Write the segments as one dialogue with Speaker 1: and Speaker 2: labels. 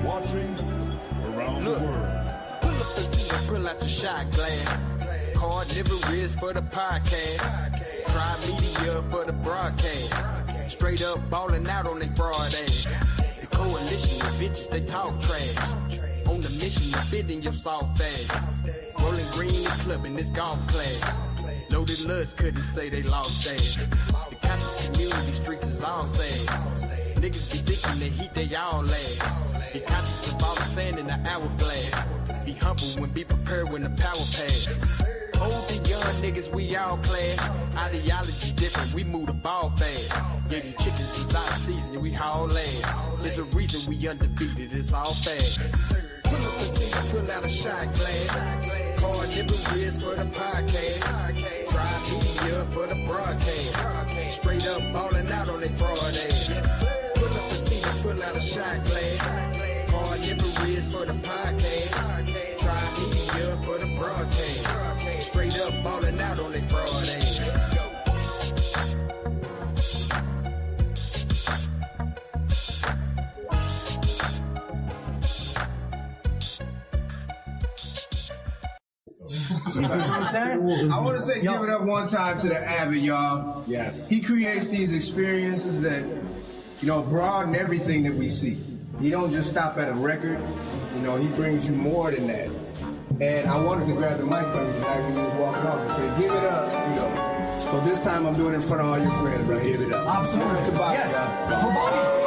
Speaker 1: watching around the world.
Speaker 2: Pull up the seat and pull out your shot glass. Carnivorous for the podcast. Try media for the broadcast. Straight up balling out on they broad ass. The coalition of bitches, they talk trash. On the mission to fit in your soft ass. Rolling green and clubbing this golf class. Loaded lust couldn't say they lost ass. The conscious community streets is all sad. Niggas be thinking the heat they all last. Be conscious of all the sand in the hourglass. Be humble when be prepared when the power pass. Old and young niggas, we all class. Ideology different, we move the ball fast. Yeah, these chickens is out of season, we haul ass. There's a reason we undefeated, it's all fast. Pull up the seat, pull out a shot glass. Carnivorous for the podcast. Try media for the broadcast. Straight up balling out on they fraud ass. Pull up the seat, pull out a shot glass. Carnivorous for the podcast. Try media for the broadcast. Straight up balling out on they fraud ass.
Speaker 3: You know what I'm saying? I want to say give it up one time to the Abbott, y'all.
Speaker 4: Yes.
Speaker 3: He creates these experiences that, broaden everything that we see. He don't just stop at a record. He brings you more than that. And I wanted to grab the mic from you tonight when you was walking off and say, give it up, So this time I'm doing it in front of all your friends, right?
Speaker 4: Give it up.
Speaker 3: Absolutely. To Bobby,
Speaker 2: Yes.
Speaker 3: For Bobby.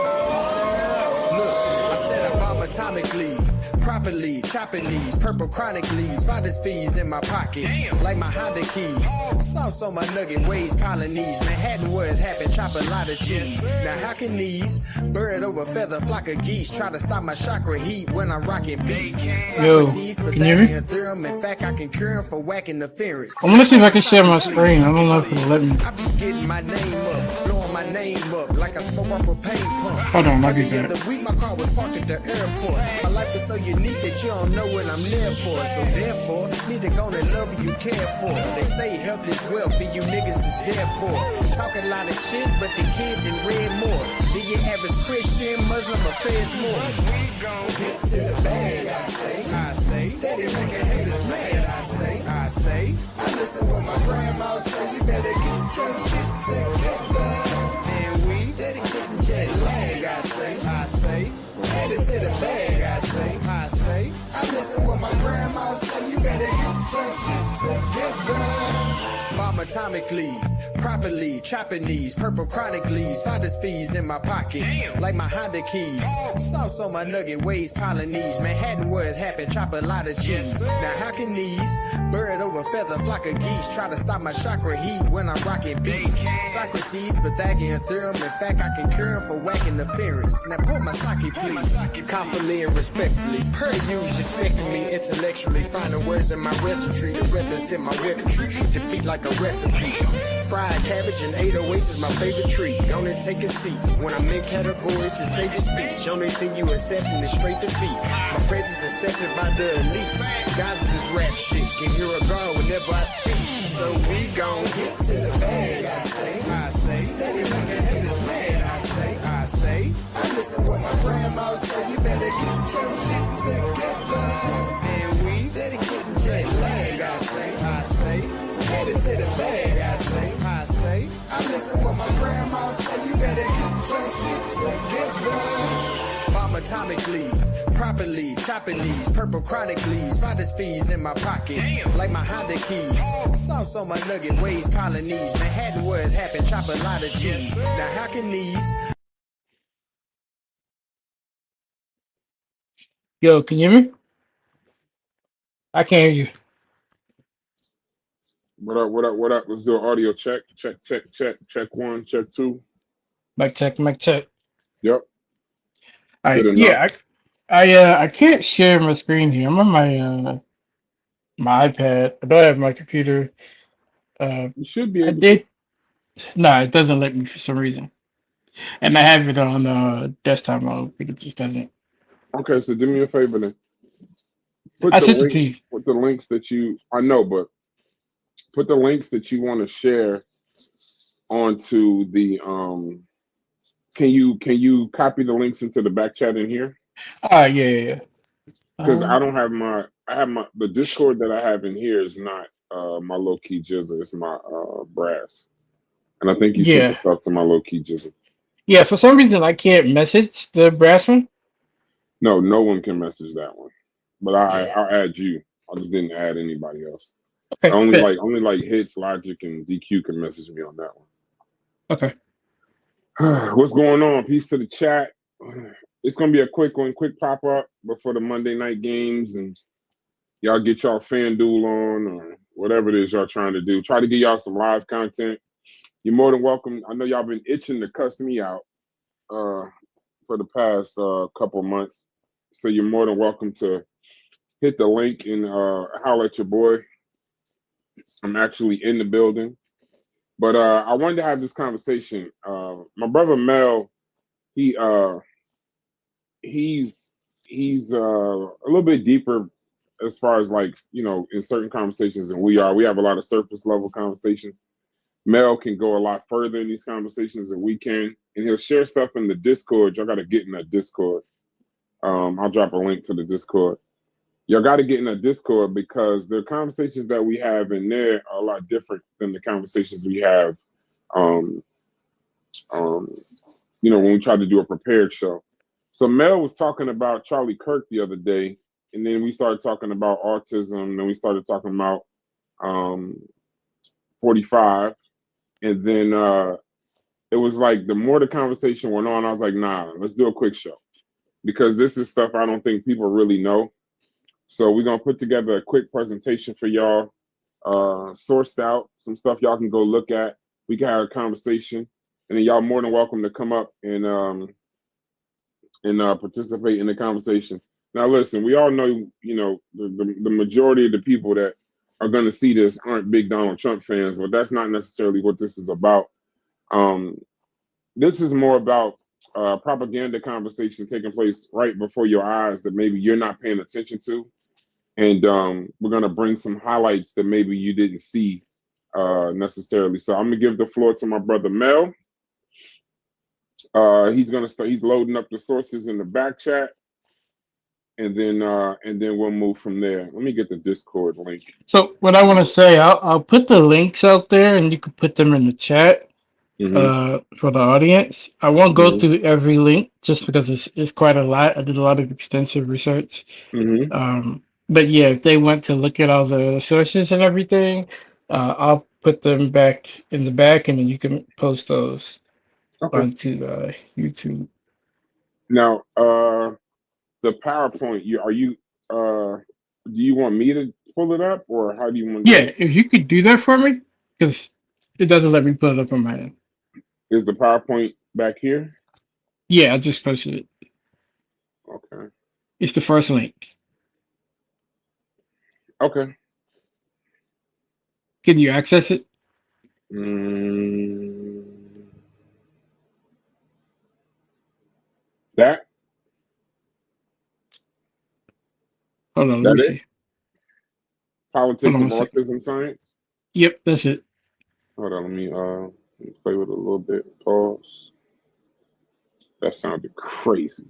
Speaker 2: Look, I said I bomb atomically, properly, chopping these purple chronic leaves, finders fees in my pocket, like my Honda keys. Sauce on my nugget, ways piling these. Manhattan was happen, chop a lot of cheese. Now how can these bird over feather, flock of geese try to stop my chakra heat when I'm rocking beats? Socrates,
Speaker 5: can you hear me?
Speaker 2: theorem, in fact I can cure him for whack interference.
Speaker 5: I'm gonna see if I can share my screen. I don't know if it'll let me.
Speaker 2: I be getting my name up, blowing my name up like I smoke up a paint pump.
Speaker 5: Hold on, I'll get
Speaker 2: Every
Speaker 5: that.
Speaker 2: other week my car was parked at the airport. My life is so unique that you don't know what I'm there for. So therefore, need to go and love who you care for. They say health is wealth and you niggas is dead poor. Talk a lot of shit, but the kid done read more. Be your average Christian, Muslim, or feds more. Get to the bag, I say. Steady making haters mad, I say. I listen what my grandma say. You better get your shit together. And we steady getting jet lag, I say. Headed to the bag, I say. I listen what my grandma say. You better get your shit together. Bomb atomically, properly, chopping these purple chronic leaves, finders fees in my pocket, like my Honda keys. Sauce on my nugget, ways piling these. Manhattan was happen, chop a lot of cheese. Now how can these bird over feather, flock of geese try to stop my chakra heat when I'm rocking beats? Socrates, Pythagorean theorem, in fact I can cure him for whack interference. Now pour my sake, please. Confidently and respectfully, per use, respecting me intellectually. Finding words in my repertory to represent my repertory. Treat the beat like a recipe. Fried cabbage and 808s is my favorite treat. Only take a seat when I'm in categories to save your speech. Only thing you accepting is straight defeat. My presence accepted by the elites. Guys of this rap shit can hear a gun whenever I speak. So we gon' get to the bag, I say. Steady making haters mad, I say. I listen what my grandma say. You better get your shit together. And we steady getting jet lag, I say. Headed to the bag, I say. I listen what my grandma say. You better get your shit together. Bomb atomically, properly, chopping these purple chronic leaves, finders fees in my pocket, like my Honda keys. Sauce on my nugget, ways piling these. Manhattan was happen, chop a lot of cheese. Now how can these?
Speaker 5: Yo, can you hear me? I can't hear you.
Speaker 6: What up, what up, what up? Let's do an audio check. Check one, check two.
Speaker 5: Mic check, mic check.
Speaker 6: Yep.
Speaker 5: All right,
Speaker 6: Good
Speaker 5: yeah, I can't share my screen here. I'm on my iPad. I don't have my computer.
Speaker 6: You should be
Speaker 5: I
Speaker 6: able to.
Speaker 5: did. No, it doesn't let me for some reason. And I have it on desktop mode, but it just doesn't.
Speaker 6: Okay, so do me a favor then.
Speaker 5: I sent it to you.
Speaker 6: Put the links that I know, but put the links that you want to share onto the can you copy the links into the back chat in here?
Speaker 5: Yeah.
Speaker 6: Because I
Speaker 5: Um,
Speaker 6: don't have I have the Discord that I have in here is not my low key jizzer. It's my brass, and I think you sent the
Speaker 5: yeah.
Speaker 6: stuff to my low key jizzer.
Speaker 5: Yeah, for some reason I can't message the brass one.
Speaker 6: No, no one can message that one, but
Speaker 5: Yeah.
Speaker 6: I'll add you. I just didn't add anybody else.
Speaker 5: Okay, bet.
Speaker 6: Only like Hits, Logic, and DQ can message me on that
Speaker 5: Okay.
Speaker 6: one. What's going on? Peace to the chat. It's gonna be a quick one, quick pop up before the Monday night games, and y'all get y'all FanDuel on or whatever it is y'all trying to do. Try to get y'all some live content. You're more than welcome. I know y'all been itching to cuss me out for the past couple of months, so you're more than welcome to hit the link and holler at your boy. I'm actually in the building. But I wanted to have this conversation. My brother Mel, he he's a little bit deeper as far as like in certain conversations than we are. We have a lot of surface level conversations. Mel can go a lot further in these conversations than we can, and he'll share stuff in the Discord. Y'all got to get in that Discord. I'll drop a link to the Discord. Y'all got to get in that Discord because the conversations that we have in there are a lot different than the conversations we have um, um, when we tried to do a prepared show. So Mel was talking about Charlie Kirk the other day, and then we started talking about autism, and then we started talking about 45, and then it was like the more the conversation went on, I was like, nah, let's do a quick show because this is stuff I don't think people really know. So we're gonna put together a quick presentation for y'all, sourced out some stuff y'all can go look at. We can have a conversation, and then y'all more than welcome to come up and participate in the conversation. Now, listen, we all know, the majority of the people that are going to see this aren't big Donald Trump fans, but that's not necessarily what this is about. This is more about propaganda conversation taking place right before your eyes that maybe you're not paying attention to. And we're going to bring some highlights that maybe you didn't see necessarily. So I'm going to give the floor to my brother Mel. He's gonna start. He's loading up the sources in the back chat, and then we'll move from there. Let me get the Discord link.
Speaker 5: So what I want to say, I'll put the links out there, and you can put them in the chat for the audience. I won't go through every link just because it's quite a lot. I did a lot of extensive research. But yeah, if they want to look at all the sources and everything, I'll put them back in the back, and then you can post those onto YouTube.
Speaker 6: Now, the PowerPoint. Do you want me to pull it up, or how do you want?
Speaker 5: Yeah, if you could do that for me, because it doesn't let me put it up on my end.
Speaker 6: Is the PowerPoint back here?
Speaker 5: Yeah, I just posted it.
Speaker 6: Okay.
Speaker 5: It's the first link.
Speaker 6: Okay.
Speaker 5: Can you access it?
Speaker 6: That?
Speaker 5: Hold on, let me see.
Speaker 6: Politics of Autism Science?
Speaker 5: Yep, that's it.
Speaker 6: Hold on, let me play with it a little bit. Pause. That sounded crazy.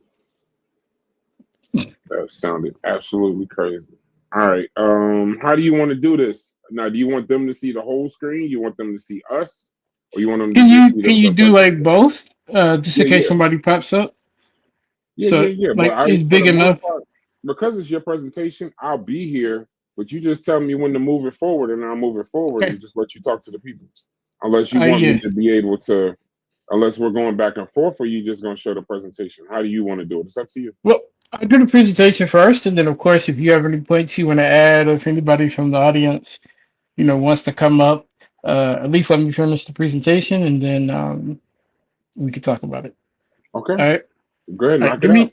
Speaker 6: That sounded absolutely crazy. All right. How do you want to do this? Now, do you want them to see the whole screen? You want them to see us? Or you want them to just see
Speaker 5: Can you do like both? Just in case somebody pops up?
Speaker 6: Yeah.
Speaker 5: Like,
Speaker 6: But
Speaker 5: it's
Speaker 6: for
Speaker 5: big
Speaker 6: the most
Speaker 5: enough.
Speaker 6: part, because it's your presentation, I'll be here, but you just tell me when to move it forward, and I'll move it forward and just let you talk to the people. Unless you want me to be able to, unless we're going back and forth, or you just going to show the presentation. How do you want to do it? It's up to you.
Speaker 5: Well, I'll do the presentation first, and then of course, if you have any points you want to add, or if anybody from the audience, wants to come up, at least let me finish the presentation, and then we can talk about it.
Speaker 6: Okay.
Speaker 5: All right.
Speaker 6: Go ahead, knock it out.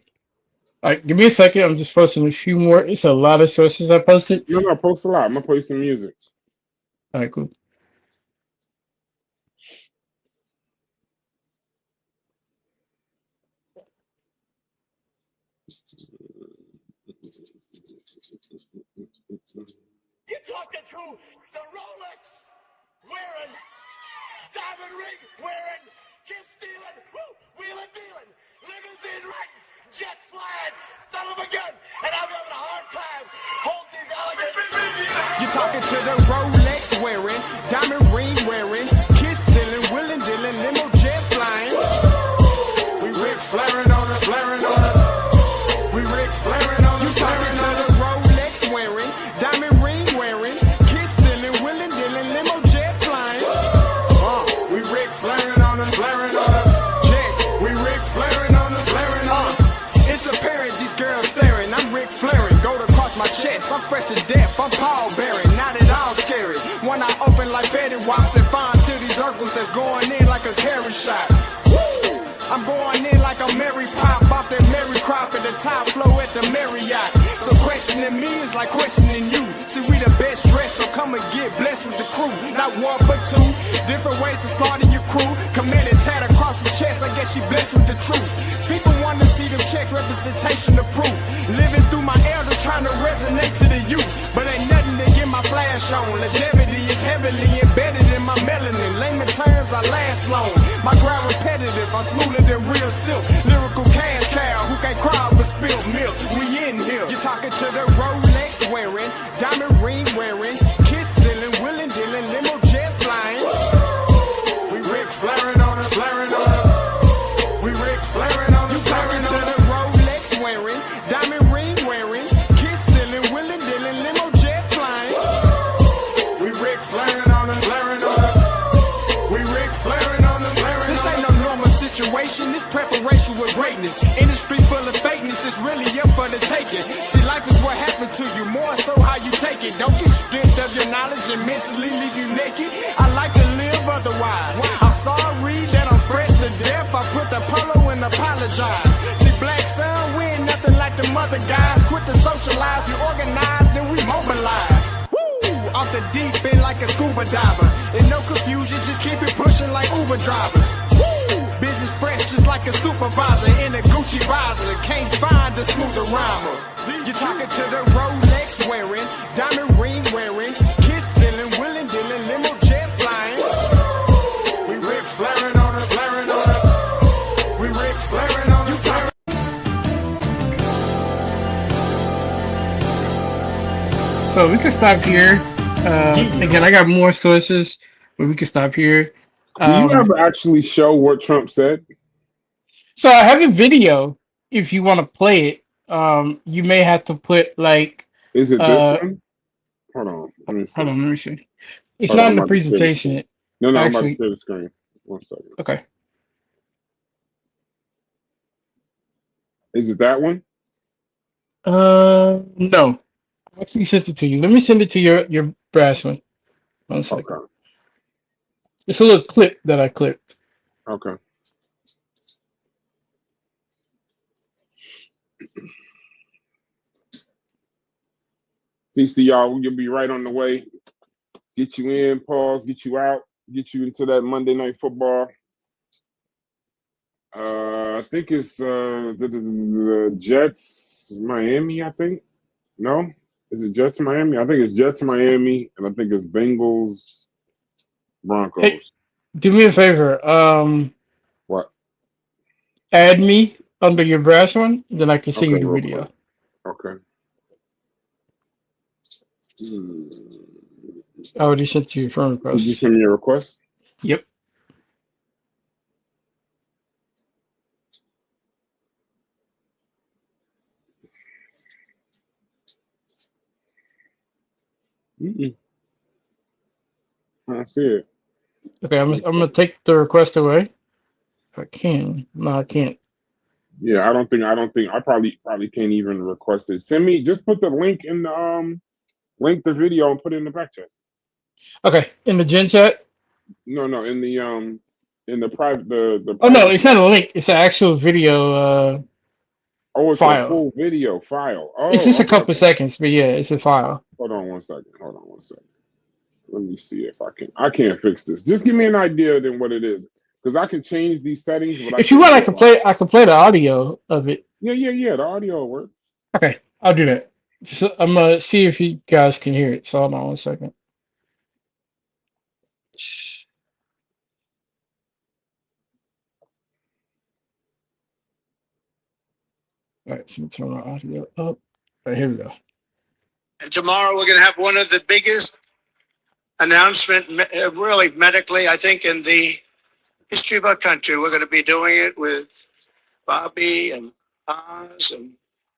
Speaker 5: All right, give me a second. I'm just posting a few more. It's a lot of sources I posted.
Speaker 6: No, post a lot. I'm gonna play some music.
Speaker 5: All right, cool.
Speaker 4: You're talking to the Rolex wearing, diamond ring wearing, kid stealing, wheeling dealing, limousine riding, jet flying son of a gun, and I'm having a hard time holding these alligators.
Speaker 2: You talking to the Rolex wearing, diamond ring wearing, kiss stealing, willing dealing, limo jet flying. We Rick flaring on us, flaring on us. We Rick flaring on us. You talking to the Rolex wearing, diamond ring wearing, kiss stealing, willing dealing, limo jet flying. We Rick flaring on us, flaring on us. Jet, we Rick flaring on us, flaring on us. It's apparent these girls staring. I'm Rick flaring, gold across my chest. I'm fresh to death. I'm Paul Bearing, not at all scary. One eye open like Betty Wops and fine to these circles that's going in like a carry shot. Woo! I'm going in like a Mary Pop off that Mary Crop at the top flow at the Marriott. So questioning me is like questioning you. See, we the best dressed, so come and get blessed with the crew. Not one but two, different ways to slaughter your crew. Committed tat across the chest, I guess she blessed with the truth. People want to see them checks, representation of proof. Living through my elders, trying to resonate to the youth. But ain't nothing to get my flash on. Longevity is heavily embedded in my melanin. Layman terms, I last long. My ground repetitive, I'm smoother than real silk. Lyrical cash cow, who can't cry over spilled milk. We in here. You're talking to the Rolex wearing, diamond ring wearing, kiss stealing, willing dealing, limo jet flying. We Rick flaring on us, flaring on us. We Rick flaring on us, flaring on us. To the Rolex wearing, diamond ring wearing, kiss stealing, willing dealing, limo jet flying. We Rick flaring on us, flaring on us. We Rick flaring on us, flaring on us. This ain't no normal situation, this preparation with greatness. Industry full of fakeness, it's really up for the taking. See, life is what happened to you, more so how you take it. Don't get stripped of your knowledge and mentally leave you naked. I like to live otherwise. I'm sorry that I'm fresh to death. I put the polo and apologize. See, black son, we ain't nothing like the mother guys. Quit to socialize, we organize, then we mobilize. Woo! Off the deep end like a scuba diver. And no confusion, just keep it pushing like Uber drivers. Woo! Business fresh just like a supervisor in a Gucci visor. Can't find a smoother rhymer. You're talking to the Rolex wearing, diamond ring wearing, kiss stealing, willing dealing, limo jet flying. We Rick flaring on us, flaring on us. We Rick flaring on us, flaring.
Speaker 5: So we can stop here. Again, I got more sources, but we can stop here.
Speaker 6: Do you ever actually show what Trump said?
Speaker 5: So I have a video. If you want to play it, you may have to put like.
Speaker 6: Is it this one? Hold on. Let me see.
Speaker 5: Hold on, let me see. It's
Speaker 6: Hold
Speaker 5: not
Speaker 6: on,
Speaker 5: in the
Speaker 6: I'm about to share the
Speaker 5: presentation.
Speaker 6: screen. No, I'm about to
Speaker 5: Actually,
Speaker 6: share the screen. 1 second.
Speaker 5: okay.
Speaker 6: Is it that one?
Speaker 5: No. I actually sent it to you. Let me send it to your brass one. 1 second.
Speaker 6: Okay.
Speaker 5: It's a little clip that I clipped.
Speaker 6: Okay. Peace to y'all. You'll be right on the way. Get you in, pause, get you out, get you into that Monday Night Football. I think it's the Jets Miami, I think. No? Is it Jets Miami? I think it's Jets Miami, and I think it's Bengals Broncos.
Speaker 5: Hey, do me a favor.
Speaker 6: What?
Speaker 5: Add me under your brass one, then I can send you
Speaker 6: Okay,
Speaker 5: the
Speaker 6: real
Speaker 5: video.
Speaker 6: quick. Okay.
Speaker 5: I already sent you a friend
Speaker 6: Did you
Speaker 5: request.
Speaker 6: send me a request?
Speaker 5: Yep.
Speaker 6: I don't see it.
Speaker 5: Okay, I'm gonna take the request away. If I can. No, I can't.
Speaker 6: Yeah, I probably can't even request it. Send me, just put the link in the link the video and put it in the back chat.
Speaker 5: Okay, in the gen chat.
Speaker 6: No, in the private the
Speaker 5: Oh no,
Speaker 6: private.
Speaker 5: it's not a link. It's an actual video
Speaker 6: Oh, it's a
Speaker 5: file.
Speaker 6: full video file. Oh,
Speaker 5: It's just a
Speaker 6: okay,
Speaker 5: couple
Speaker 6: okay.
Speaker 5: seconds, but yeah, it's a file.
Speaker 6: Hold on one second. Let me see if I can. I can't fix this. Just give me an idea then what it is, because I can change these settings. But
Speaker 5: If you want, I can play. I can play the audio of it.
Speaker 6: Yeah. The audio will work.
Speaker 5: Okay, I'll do that. So I'm gonna see if you guys can hear it. So hold on 1 second. All right, so let me turn my audio up. All right, here we go.
Speaker 2: And tomorrow we're going to have one of the biggest announcement, really medically, I think, in the history of our country. We're going to be doing it with Bobby and Oz and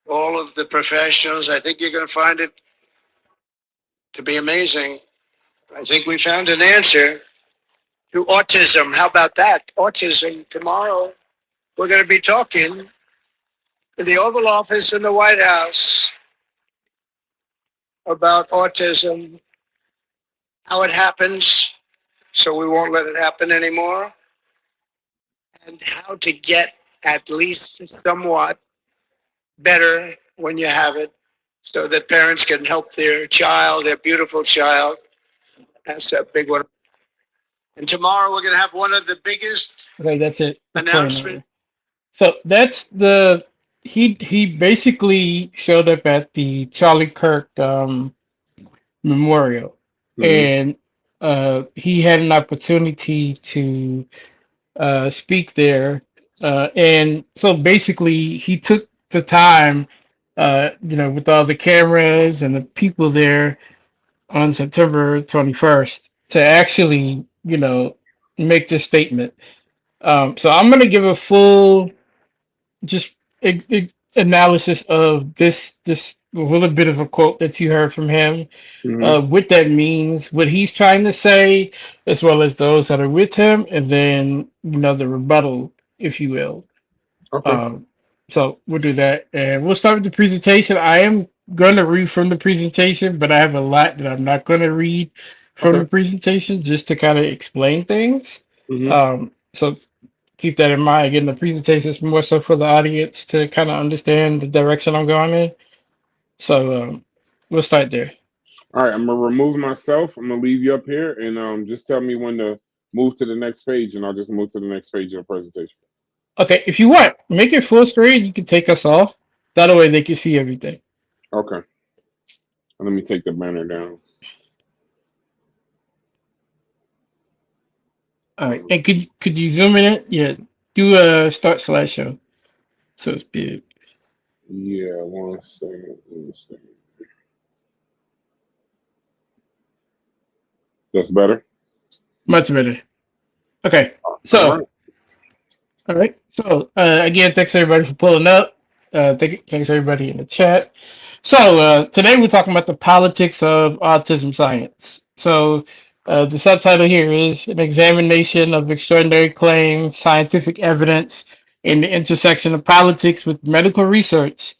Speaker 2: all of the professionals. I think you're going to find it to be amazing. I think we found an answer to autism. How about that? Autism. Tomorrow we're going to be talking in the Oval Office in the White House about autism, how it happens, so we won't let it happen anymore, and how to get at least somewhat better when you have it, so that parents can help their child, their beautiful child. That's a big one. And tomorrow we're going to have one of the biggest
Speaker 5: Okay, that's it. It's playing over.
Speaker 2: announcements.
Speaker 5: So that's he basically showed up at the Charlie Kirk memorial, and he had an opportunity to speak there, and so basically he took the time, with all the cameras and the people there on September 21st to actually, make this statement. So I'm gonna give a full just analysis of this a little bit of a quote that you heard from him, what that means, what he's trying to say, as well as those that are with him, and then the rebuttal, if you will.
Speaker 6: Okay.
Speaker 5: So we'll do that, and we'll start with the presentation. I am going to read from the presentation, but I have a lot that I'm not going to read from the presentation just to kind of explain things. So keep that in mind. Again, the presentation is more so for the audience to kind of understand the direction I'm going in. So we'll start there.
Speaker 6: All right, I'm gonna remove myself. I'm gonna leave you up here, and just tell me when to move to the next page, and I'll just move to the next page of the presentation.
Speaker 5: Okay, if you want, make it full screen. You can take us off. That way they can see everything.
Speaker 6: Okay. Let me take the banner down.
Speaker 5: All right, and could you zoom in it? Yeah, do a start slideshow, so it's big.
Speaker 6: Yeah, 1 second. 1 second. That's better.
Speaker 5: Much better. Okay, so all right. So again, thanks everybody for pulling up. Thanks everybody in the chat. So today we're talking about the politics of autism science. So the subtitle here is an examination of extraordinary claims, scientific evidence, and the intersection of politics with medical research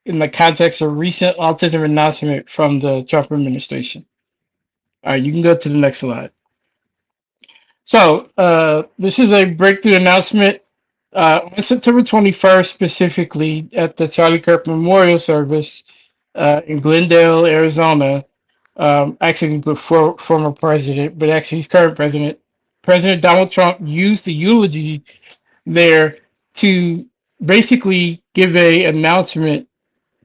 Speaker 5: in the context of recent autism announcement from the Trump administration. All right, you can go to the next slide. So this is a breakthrough announcement on September 21st, specifically at the Charlie Kirk Memorial Service in Glendale, Arizona. Actually, before former president, but actually he's current president. President Donald Trump used the eulogy there to basically give a announcement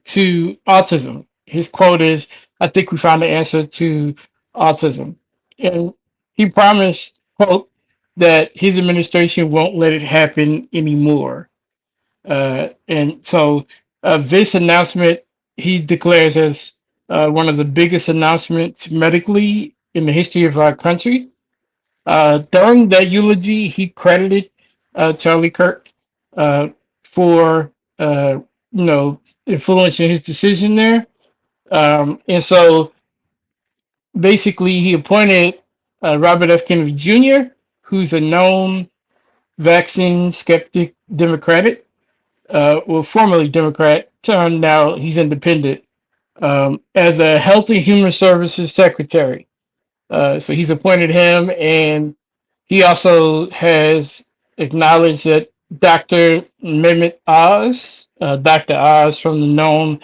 Speaker 5: to autism. His quote is, "I think we found the answer to autism," and he promised, quote, that his administration won't let it happen anymore. And so this announcement he declares as one of the biggest announcements medically in the history of our country. During that eulogy, he credited Charlie Kirk for influencing his decision there. And so basically, he appointed Robert F. Kennedy Jr., who's a known vaccine skeptic Democratic, well, formerly Democrat, turned now he's independent, as a Health and Human Services Secretary. So he's appointed him, and he also has acknowledged that Dr. Mehmet Oz, Dr. Oz from the known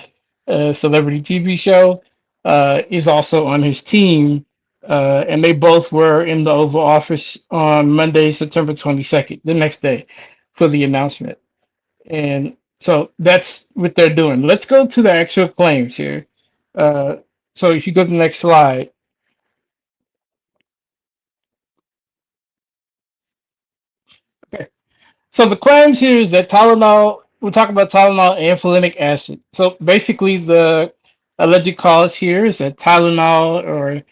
Speaker 5: celebrity TV show, is also on his team. And they both were in the Oval Office on Monday, September 22nd, the next day, for the announcement. And so that's what they're doing. Let's go to the actual claims here. So if you go to the next slide. Okay. So the claims here is that Tylenol we'll talk about Tylenol and folinic acid. So basically, the alleged cause here is that Tylenol or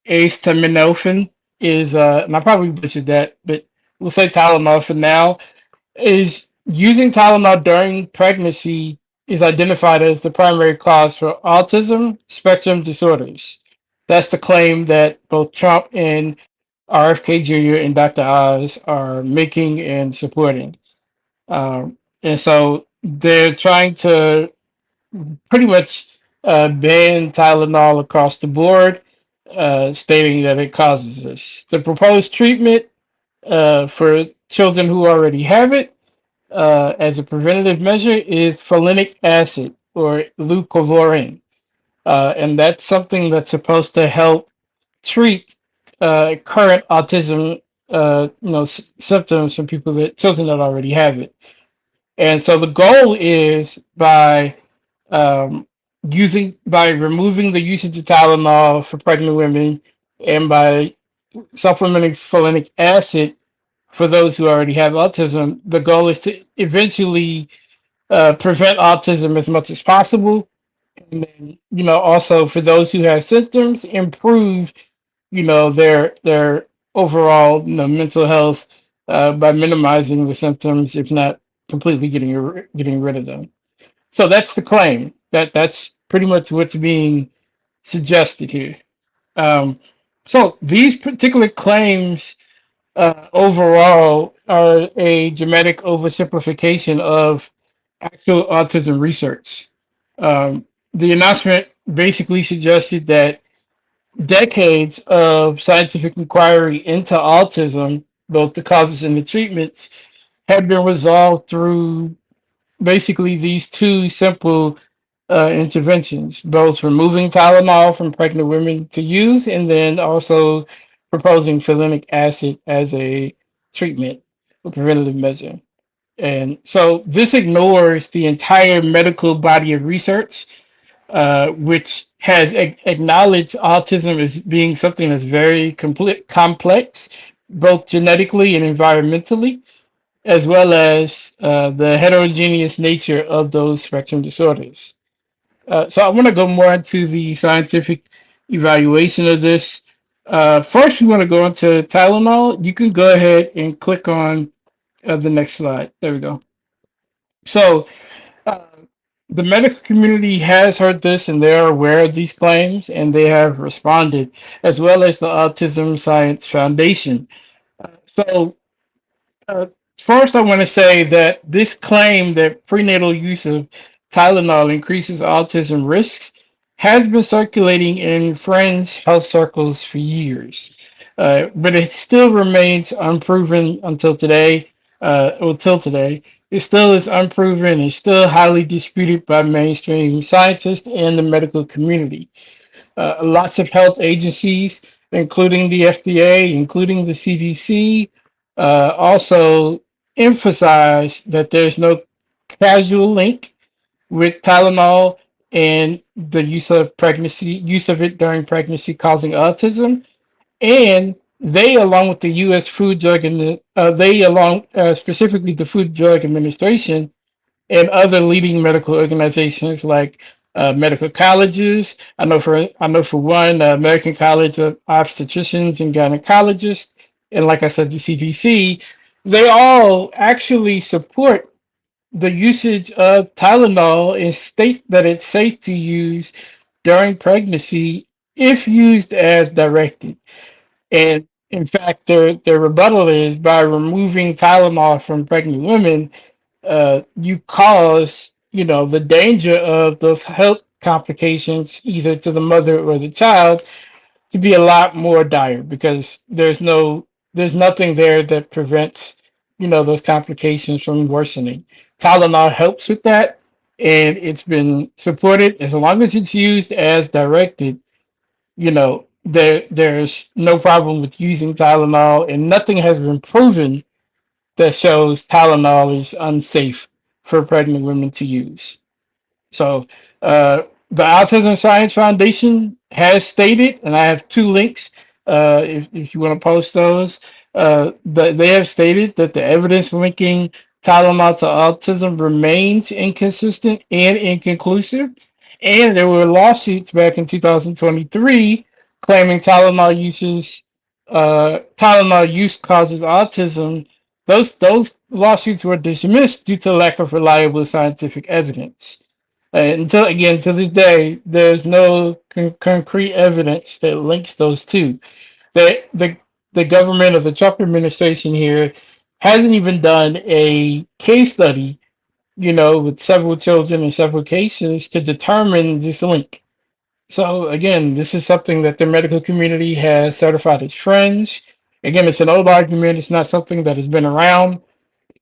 Speaker 5: acetaminophen is, and I probably butchered that, but we'll say Tylenol for now, is using Tylenol during pregnancy is identified as the primary cause for autism spectrum disorders. That's the claim that both Trump and RFK Jr. and Dr. Oz are making and supporting. And so they're trying to pretty much ban Tylenol across the board, stating that it causes this. The proposed treatment for children who already have it as a preventative measure is folinic acid or leucovorin. And that's something that's supposed to help treat current autism symptoms from children that already have it. And so the goal is um, by removing the usage of Tylenol for pregnant women and by supplementing folinic acid for those who already have autism, the goal is to eventually prevent autism as much as possible. And then, also for those who have symptoms, improve, their overall, mental health by minimizing the symptoms, if not completely getting rid of them. So that's the claim. That's pretty much what's being suggested here. Um, so these particular claims overall are a dramatic oversimplification of actual autism research. The announcement basically suggested that decades of scientific inquiry into autism, both the causes and the treatments, had been resolved through basically these two simple interventions, both removing Tylenol from pregnant women to use and then also proposing folinic acid as a treatment or preventative measure. And so this ignores the entire medical body of research, which has acknowledged autism as being something that's very complex, both genetically and environmentally, as well as the heterogeneous nature of those spectrum disorders. So I want to go more into the scientific evaluation of this. First, we want to go into Tylenol. You can go ahead and click on the next slide. There we go. So uh, the medical community has heard this and they're aware of these claims and they have responded, as well as the Autism Science Foundation. So uh, first, I want to say that this claim that prenatal use of Tylenol increases autism risks has been circulating in fringe health circles for years, but it still remains unproven until today. Until today, it still is unproven and still highly disputed by mainstream scientists and the medical community. Lots of health agencies, including the FDA, including the CDC, also emphasize that there's no causal link with Tylenol and the use of it during pregnancy causing autism. And they, along with the U.S. Food Drug and specifically the Food Drug Administration and other leading medical organizations like medical colleges. I know for one, American College of Obstetricians and Gynecologists, and like I said, the CDC. They all actually support the usage of Tylenol and state that it's safe to use during pregnancy if used as directed. And in fact, their rebuttal is by removing Tylenol from pregnant women, you cause, the danger of those health complications either to the mother or the child to be a lot more dire because there's nothing there that prevents, those complications from worsening. Tylenol helps with that, and it's been supported as long as it's used as directed. There's no problem with using Tylenol, and nothing has been proven that shows Tylenol is unsafe for pregnant women to use. So the Autism Science Foundation has stated, and I have two links if you want to post those, they have stated that the evidence linking Tylenol to autism remains inconsistent and inconclusive. And there were lawsuits back in 2023 claiming Tylenol use causes autism. Those lawsuits were dismissed due to lack of reliable scientific evidence. Until again, to this day, there's no concrete evidence that links those two. The government of the Trump administration here hasn't even done a case study, with several children in several cases to determine this link. So again, this is something that the medical community has certified as fringe. Again, it's an old argument. It's not something that has been around.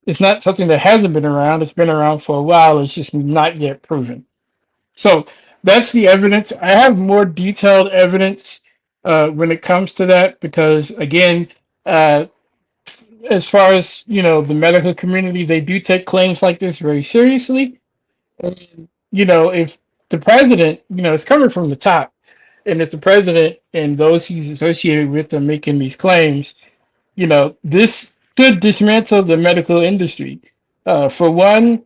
Speaker 5: It's not something that hasn't been around. It's been around for a while. It's just not yet proven. So that's the evidence. I have more detailed evidence when it comes to that because, again, as far as the medical community, they do take claims like this very seriously. And, if the president, is coming from the top, and if the president and those he's associated with are making these claims, this could dismantle the medical industry. For one,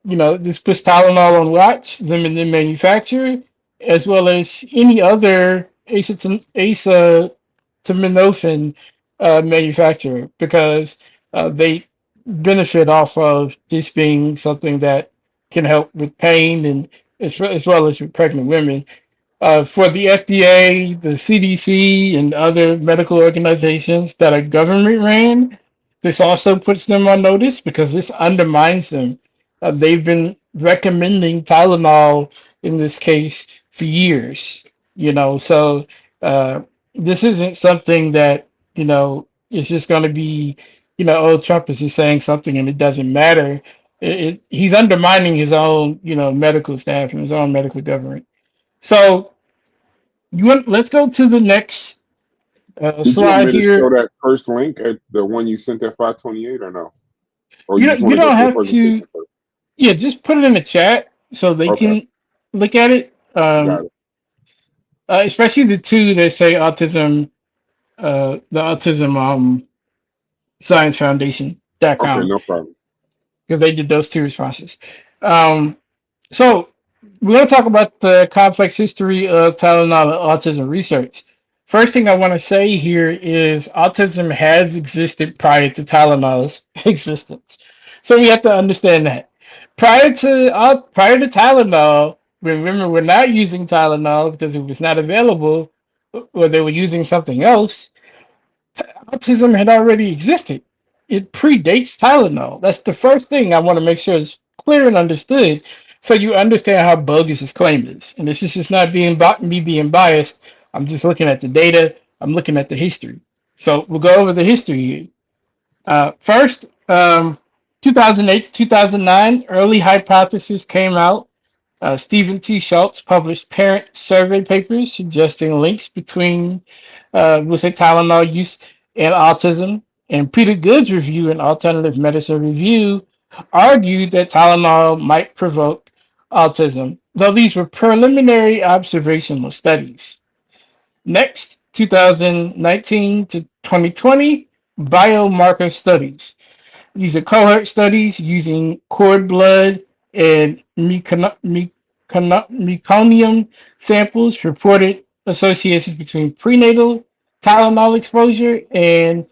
Speaker 5: this puts Tylenol on watch, them and then manufacturer, as well as any other acetaminophen manufacturer, because they benefit off of this being something that can help with pain and as well as with pregnant women. For the FDA, the CDC, and other medical organizations that are government ran, this also puts them on notice because this undermines them. They've been recommending Tylenol in this case for years, so this isn't something that, is just going to be, oh, Trump is just saying something and it doesn't matter. He's undermining his own, medical staff and his own medical government. So let's go to the next
Speaker 6: Did you want
Speaker 5: slide
Speaker 6: me to
Speaker 5: here.
Speaker 6: show that first link at the one you sent at 528 or no? Or
Speaker 5: You
Speaker 6: just
Speaker 5: don't,
Speaker 6: want
Speaker 5: you
Speaker 6: to go
Speaker 5: don't
Speaker 6: through the
Speaker 5: have
Speaker 6: presentation
Speaker 5: to.
Speaker 6: first?
Speaker 5: Yeah, just put it in the chat so they
Speaker 6: Okay,
Speaker 5: can look at it.
Speaker 6: got it.
Speaker 5: Especially the two that say autism, the Autism Science
Speaker 6: Okay,
Speaker 5: Foundation.com,
Speaker 6: no problem.
Speaker 5: because they did those two responses. So we're going to talk about the complex history of Tylenol and autism research. First thing I want to say here is autism has existed prior to Tylenol's existence. So we have to understand that. Prior to Tylenol, remember we're not using Tylenol because it was not available, or they were using something else. Autism had already existed. It predates Tylenol. That's the first thing I want to make sure is clear and understood, so you understand how bogus his claim is. And this is just not me being biased. I'm just looking at the data. I'm looking at the history. So we'll go over the history here. First, 2008 to 2009, early hypothesis came out. Stephen T. Schultz published parent survey papers suggesting links between, we'll say, Tylenol use and autism. And Peter Good's review in Alternative Medicine Review argued that Tylenol might provoke autism, though these were preliminary observational studies. Next, 2019 to 2020, biomarker studies. These are cohort studies using cord blood and meconium samples, reported associations between prenatal Tylenol exposure and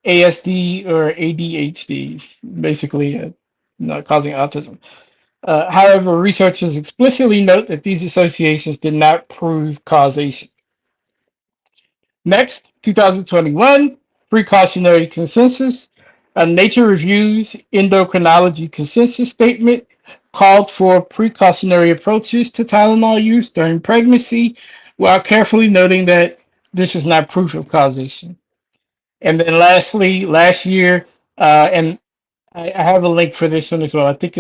Speaker 5: ASD or ADHD, basically not causing autism. However, researchers explicitly note that these associations did not prove causation. Next, 2021, precautionary consensus. Nature Review's endocrinology consensus statement called for precautionary approaches to Tylenol use during pregnancy, while carefully noting that this is not proof of causation. And then lastly, last year, and I have a link for this one as well. I think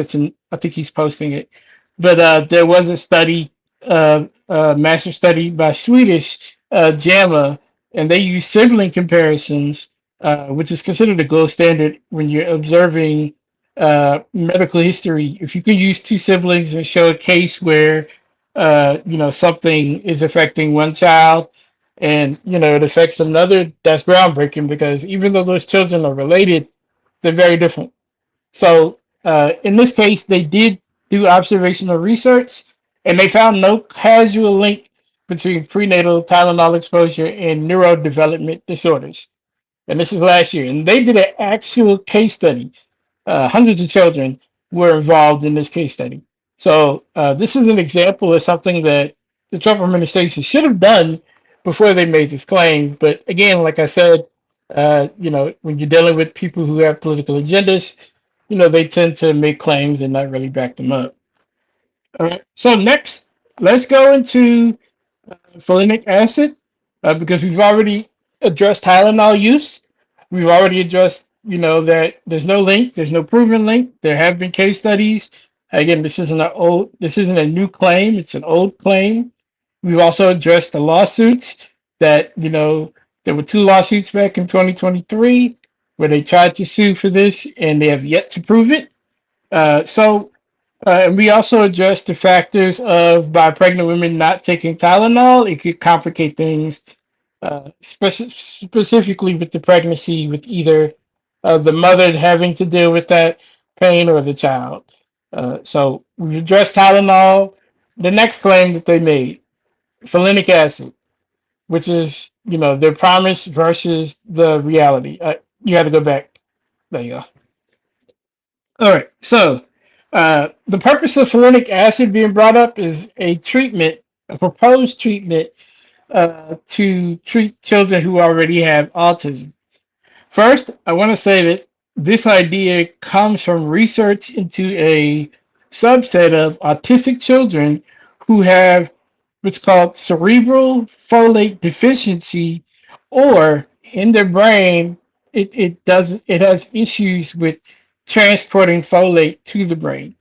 Speaker 5: he's posting it. But there was a study, master study by Swedish JAMA, and they use sibling comparisons, which is considered a gold standard when you're observing medical history. If you can use two siblings and show a case where something is affecting one child and it affects another, that's groundbreaking, because even though those children are related, they're very different. So in this case, they did do observational research, and they found no causal link between prenatal Tylenol exposure and neurodevelopment disorders. And this is last year. And they did an actual case study. Hundreds of children were involved in this case study. So this is an example of something that the Trump administration should have done before they made this claim. But again, like I said, when you're dealing with people who have political agendas, they tend to make claims and not really back them up. All right. So next, let's go into folinic acid because we've already addressed Tylenol use. We've already addressed, that there's no link, there's no proven link. There have been case studies. Again, this isn't a new claim. It's an old claim. We've also addressed the lawsuits that, there were two lawsuits back in 2023 where they tried to sue for this and they have yet to prove it. And we also addressed the factors of by pregnant women not taking Tylenol. It could complicate things, specifically with the pregnancy, with either the mother having to deal with that pain or the child. So we addressed Tylenol. The next claim that they made, folinic acid, which is, their promise versus the reality. You had to go back. There you go. All right. So the purpose of folinic acid being brought up is a proposed treatment to treat children who already have autism. First, I want to say that this idea comes from research into a subset of autistic children who have what's called cerebral folate deficiency, or in their brain, it has issues with transporting folate to the brain.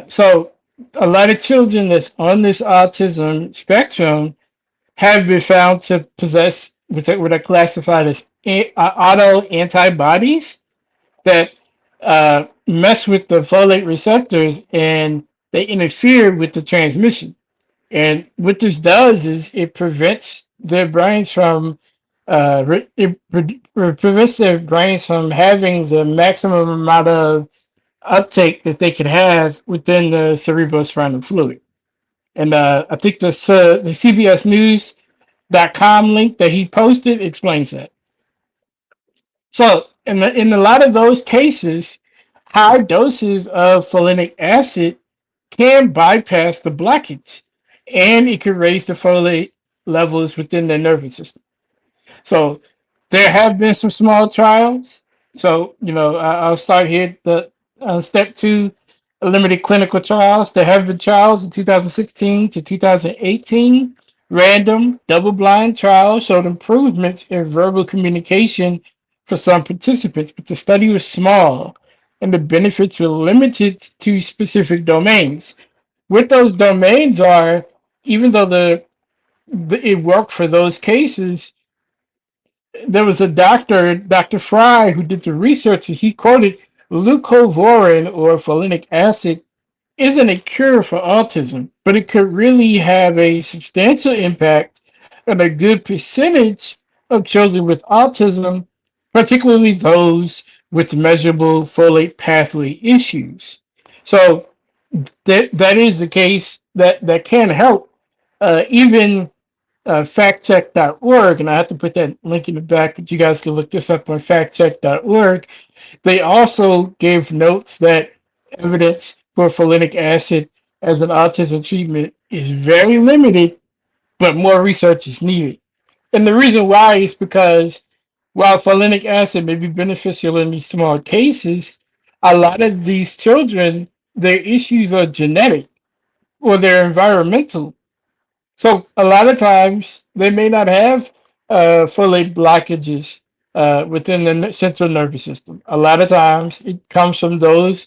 Speaker 5: So a lot of children that's on this autism spectrum have been found to possess what are classified as auto antibodies that mess with the folate receptors and they interfere with the transmission. And what this does is it prevents their brains from prevents their brains from having the maximum amount of uptake that they could have within the cerebrospinal fluid. And I think the CBSNews.com link that he posted explains that. So in a lot of those cases, high doses of folinic acid can bypass the blockage, and it can raise the folate levels within their nervous system. So there have been some small trials. So, I'll start here. The step 2, limited clinical trials. There have been trials in 2016 to 2018. Random, double-blind trials showed improvements in verbal communication for some participants, but the study was small, and the benefits were limited to specific domains. What those domains are, even though it worked for those cases, there was a doctor, Dr. Fry, who did the research, and he quoted leucovorin, or folinic acid, isn't a cure for autism, but it could really have a substantial impact on a good percentage of children with autism, particularly those with measurable folate pathway issues. So that is the case that can help. Even factcheck.org, and I have to put that link in the back, but you guys can look this up on factcheck.org. They also gave notes that evidence for folinic acid as an autism treatment is very limited, but more research is needed. And the reason why is because while folinic acid may be beneficial in these small cases, a lot of these children, their issues are genetic or they're environmental. So a lot of times they may not have folate blockages within the central nervous system. A lot of times it comes from those,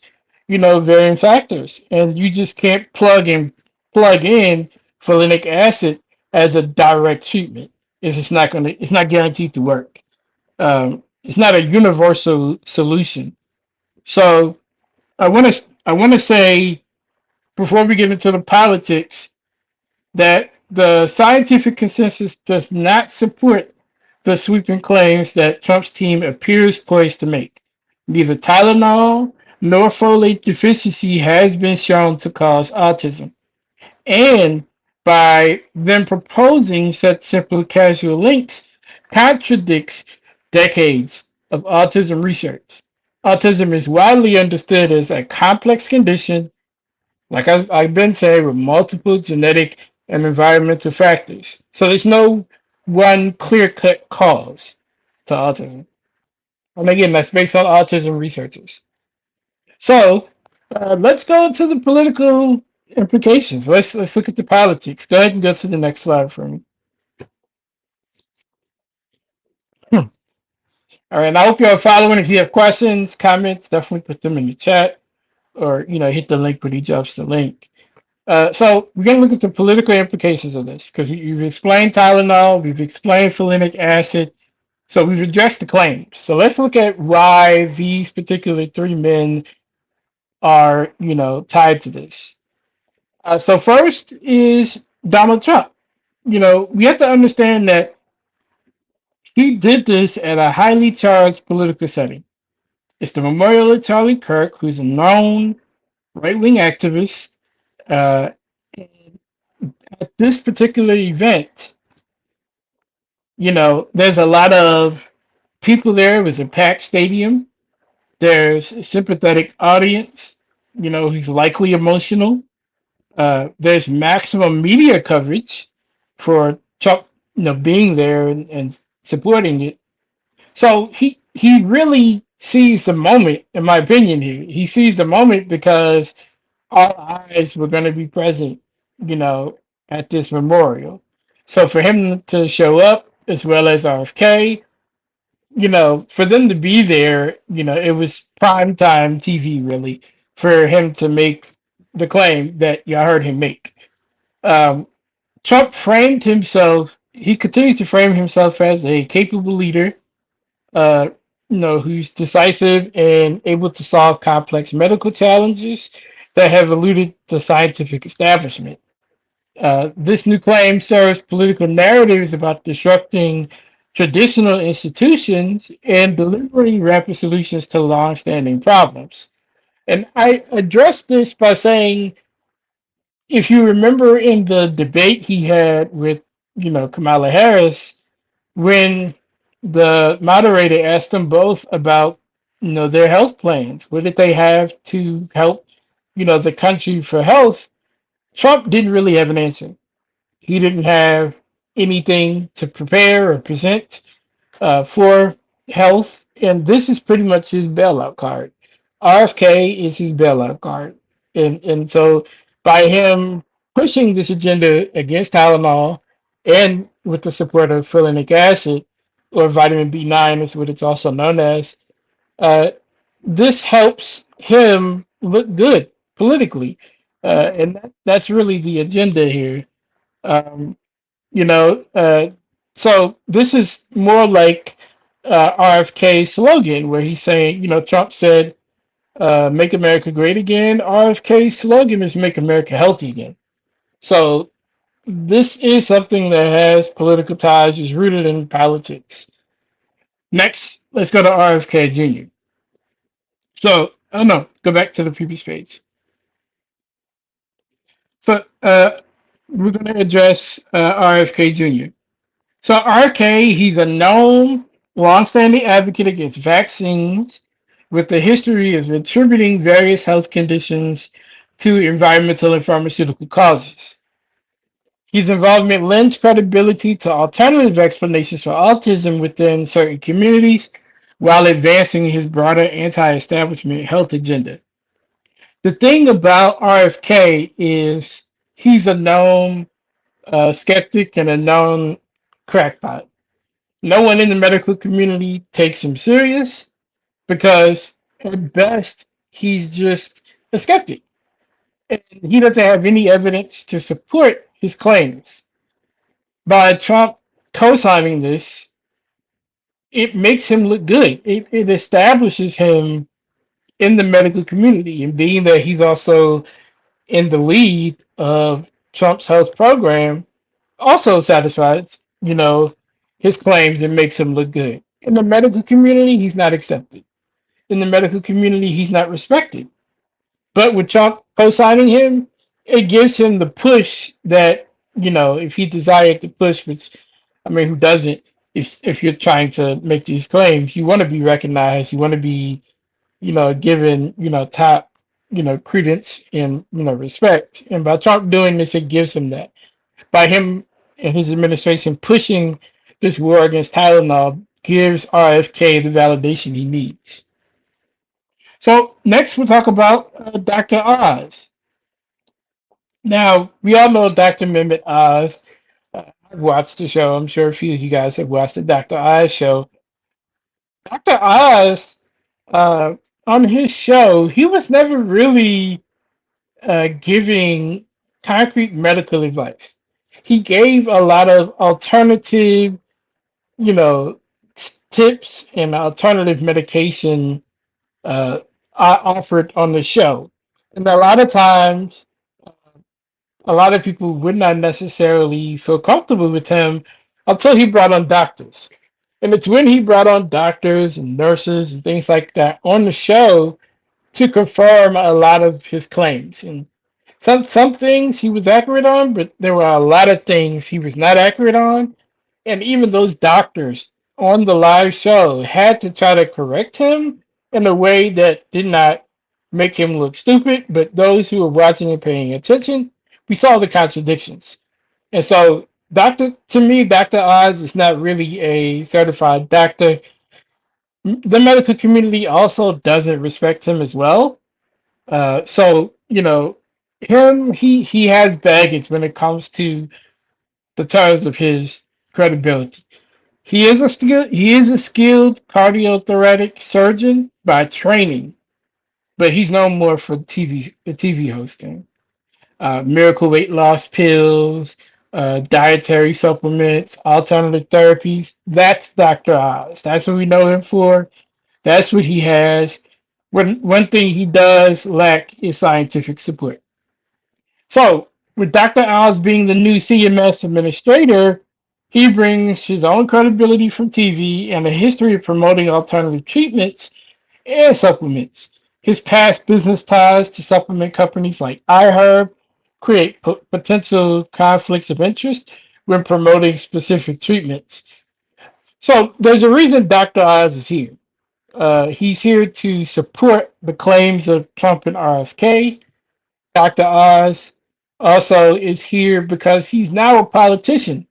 Speaker 5: varying factors, and you just can't plug in folinic acid as a direct treatment. It's not guaranteed to work. It's not a universal solution. So I want to say, before we get into the politics, that the scientific consensus does not support the sweeping claims that Trump's team appears poised to make. Neither Tylenol Norfolate deficiency has been shown to cause autism. And by them proposing such simple casual links contradicts decades of autism research. Autism is widely understood as a complex condition, like I've been saying, with multiple genetic and environmental factors. So there's no one clear-cut cause to autism. And again, that's based on autism researchers. So let's go to the political implications. Let's look at the politics. Go ahead and go to the next slide for me. All right, and I hope you're following. If you have questions, comments, definitely put them in the chat, or hit the link when he drops the link. So we're gonna look at the political implications of this because we've explained Tylenol, we've explained folinic acid, so we've addressed the claims. So let's look at why these particular three men are tied to this. So first is Donald Trump. We have to understand that he did this at a highly charged political setting. It's the memorial of Charlie Kirk, who's a known right-wing activist. Uh, at this particular event, there's a lot of people there. It was a packed stadium. There's a sympathetic audience, who's likely emotional. There's maximum media coverage for Trump, being there and supporting it. So he really sees the moment, in my opinion. He sees the moment because all eyes were going to be present, at this memorial. So for him to show up, as well as RFK, for them to be there, it was prime time TV really for him to make the claim that y'all heard him make. Trump framed himself. He continues to frame himself as a capable leader, uh, who's decisive and able to solve complex medical challenges that have eluded the scientific establishment. This new claim serves political narratives about disrupting traditional institutions and delivering rapid solutions to long-standing problems. And I addressed this by saying, if you remember in the debate he had with, Kamala Harris, when the moderator asked them both about, their health plans, what did they have to help, the country for health, Trump didn't really have an answer. He didn't have anything to prepare or present for health, and this is pretty much his bailout card. RFK is his bailout card, and so by him pushing this agenda against Tylenol and with the support of folinic acid or vitamin B9 is what it's also known as, uh, this helps him look good politically, and that's really the agenda here. Um, you know, uh, so this is more like RFK's slogan, where he's saying, Trump said, "Make America Great Again." RFK's slogan is "Make America Healthy Again." So this is something that has political ties, is rooted in politics. Next, let's go to RFK Jr. So, oh no, go back to the previous page. So, we're going to address RFK Jr. So, RFK, he's a known, longstanding advocate against vaccines with a history of attributing various health conditions to environmental and pharmaceutical causes. His involvement lends credibility to alternative explanations for autism within certain communities while advancing his broader anti establishment health agenda. The thing about RFK is he's a known skeptic and a known crackpot. No one in the medical community takes him serious because, at best, he's just a skeptic. And he doesn't have any evidence to support his claims. By Trump co-signing this, it makes him look good. It establishes him in the medical community, and being that he's also in the lead of Trump's health program also satisfies, his claims and makes him look good. In the medical community, he's not accepted. in the medical community, he's not respected. But with Trump co-signing him, it gives him the push that, if he desired to push, which, I mean, who doesn't? If you're trying to make these claims, you want to be recognized, you want to be, given, top, credence and, respect. And by Trump doing this, it gives him that. By him and his administration pushing this war against Tylenol gives RFK the validation he needs. So next we'll talk about Dr. Oz. Now, we all know Dr. Mehmet Oz. I've watched the show. I'm sure a few of you guys have watched the Dr. Oz show. Dr. Oz, on his show, he was never really giving concrete medical advice. He gave a lot of alternative, you know, tips and alternative medication offered on the show. And a lot of times, a lot of people would not necessarily feel comfortable with him until he brought on doctors. And it's when he brought on doctors and nurses and things like that on the show to confirm a lot of his claims. And some things he was accurate on, but there were a lot of things he was not accurate on. And even those doctors on the live show had to try to correct him in a way that did not make him look stupid. But those who were watching and paying attention, we saw the contradictions. And so, to me, Dr. Oz is not really a certified doctor. The medical community also doesn't respect him as well. So, he has baggage when it comes to the terms of his credibility. He is a skilled cardiothoracic surgeon by training, but he's known more for TV hosting. Miracle weight loss pills, dietary supplements, alternative therapies. That's Dr. Oz. That's what we know him for. That's what he has. One thing he does lack is scientific support. So, with Dr. Oz being the new CMS administrator, he brings his own credibility from TV and a history of promoting alternative treatments and supplements. His past business ties to supplement companies like iHerb create potential conflicts of interest when promoting specific treatments. So there's a reason Dr. Oz is here. He's here to support the claims of Trump and RFK. Dr. Oz also is here because he's now a politician.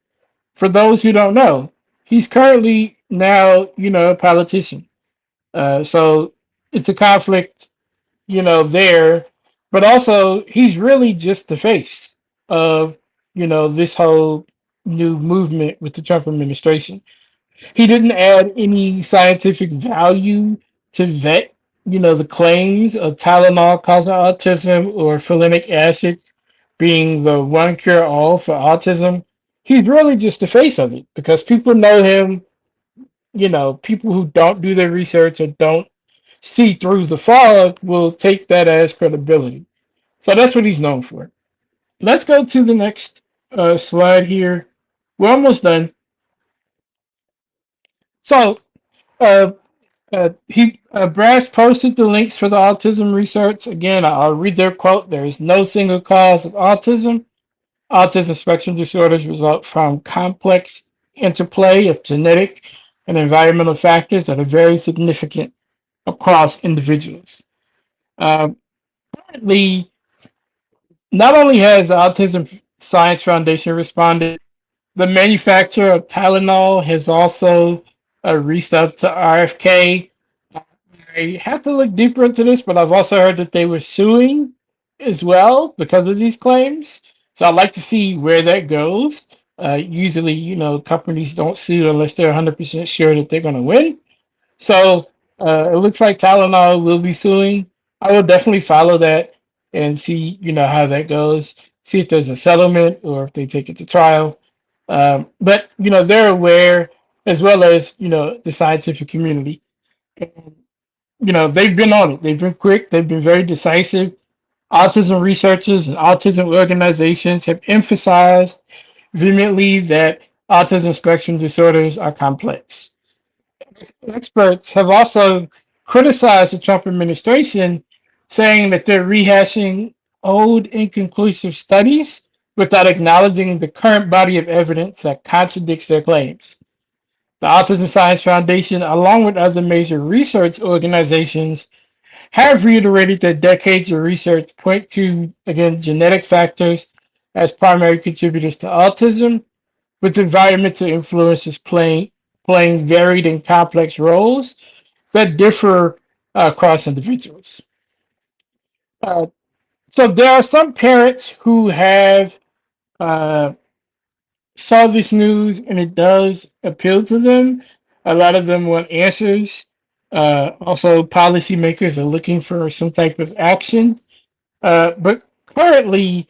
Speaker 5: For those who don't know, he's currently now, a politician. So it's a conflict, there. But also, he's really just the face of, this whole new movement with the Trump administration. He didn't add any scientific value to vet, the claims of Tylenol causing autism or folinic acid being the one cure all for autism. He's really just the face of it because people know him. People who don't do their research or don't see through the fog will take that as credibility. So that's what he's known for. Let's go to the next slide here. We're almost done. So, Brass posted the links for the autism research. Again, I'll read their quote. There is no single cause of autism. Autism spectrum disorders result from complex interplay of genetic and environmental factors that are very significant across individuals. Currently, not only has the Autism Science Foundation responded, the manufacturer of Tylenol has also reached out to RFK. I have to look deeper into this, but I've also heard that they were suing as well because of these claims. So I'd like to see where that goes. Usually, companies don't sue unless they're 100% sure that they're going to win. So it looks like Tylenol will be suing. I will definitely follow that and see, how that goes. See if there's a settlement or if they take it to trial. But they're aware, as well as the scientific community. And, they've been on it. They've been quick. They've been very decisive. Autism researchers and autism organizations have emphasized vehemently that autism spectrum disorders are complex. Experts have also criticized the Trump administration, saying that they're rehashing old, inconclusive studies without acknowledging the current body of evidence that contradicts their claims. The Autism Science Foundation, along with other major research organizations, have reiterated that decades of research point to, again, genetic factors as primary contributors to autism, with environmental influences playing varied and complex roles that differ across individuals. Uh, so there are some parents who have uh, saw this news and it does appeal to them. A lot of them want answers. Also, policymakers are looking for some type of action. But currently,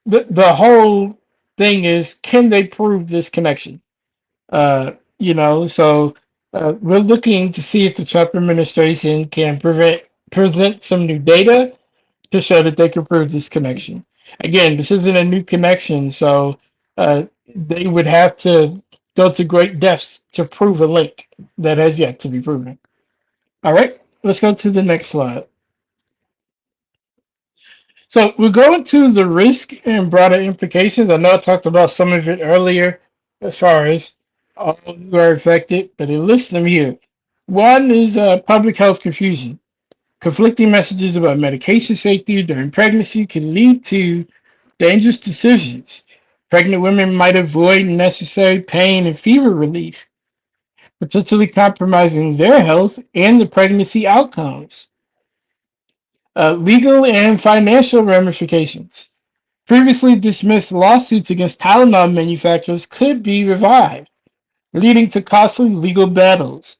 Speaker 5: the whole thing is, can they prove this connection? We're looking to see if the Trump administration can present some new data to show that they can prove this connection. Again, this isn't a new connection, so they would have to go to great depths to prove a link that has yet to be proven. All right, let's go to the next slide. So we're going to the risk and broader implications. I know I talked about some of it earlier as far as all who are affected, but it lists them here. One is public health confusion. Conflicting messages about medication safety during pregnancy can lead to dangerous decisions. Pregnant women might avoid necessary pain and fever relief, potentially compromising their health and the pregnancy outcomes. Legal and financial ramifications. Previously dismissed lawsuits against Tylenol manufacturers could be revived, leading to costly legal battles.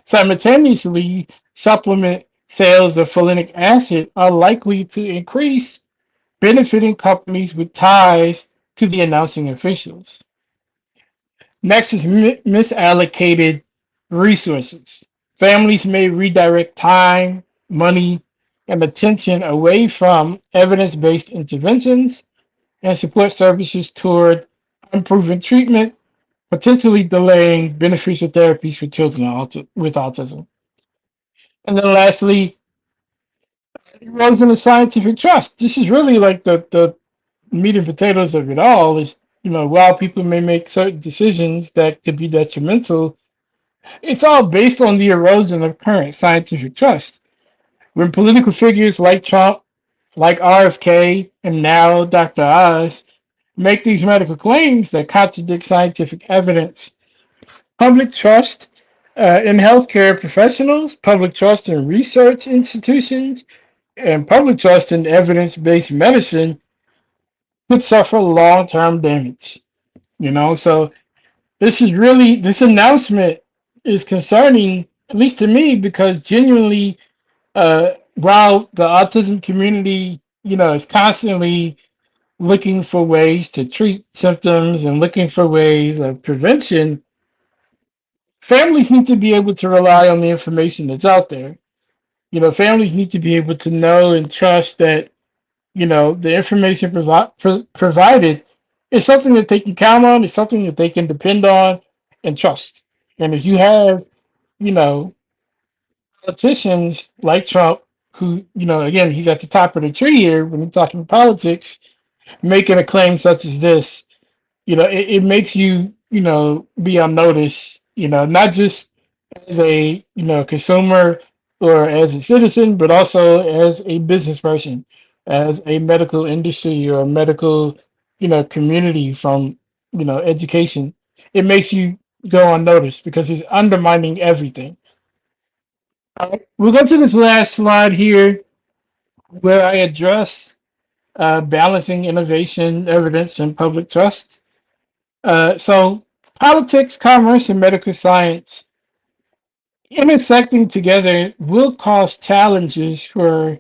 Speaker 5: Simultaneously, supplement sales of folinic acid are likely to increase, benefiting companies with ties to the announcing officials. Next is misallocated resources. Families may redirect time, money, and attention away from evidence based interventions and support services toward unproven treatment, potentially delaying beneficial therapies for children with autism. And then lastly, erosion of scientific trust. This is really like the meat and potatoes of it all is, while people may make certain decisions that could be detrimental, it's all based on the erosion of current scientific trust. When political figures like Trump, like RFK, and now Dr. Oz make these medical claims that contradict scientific evidence, public trust in healthcare professionals, public trust in research institutions, and public trust in evidence-based medicine could suffer long-term damage. So this announcement is concerning, at least to me, because genuinely, while the autism community, is constantly looking for ways to treat symptoms and looking for ways of prevention, families need to be able to rely on the information that's out there. Families need to be able to know and trust that, the information provided is something that they can count on, is something that they can depend on and trust. And if you have, you know, politicians like Trump, who, again, he's at the top of the tree here when you're talking politics, making a claim such as this, it makes you, be on notice, not just as a, consumer or as a citizen, but also as a business person, as a medical industry or a medical, community from, education. It makes you go unnoticed because it's undermining everything. All right, we'll go to this last slide here where I address balancing innovation, evidence, and public trust. So politics, commerce, and medical science intersecting together will cause challenges for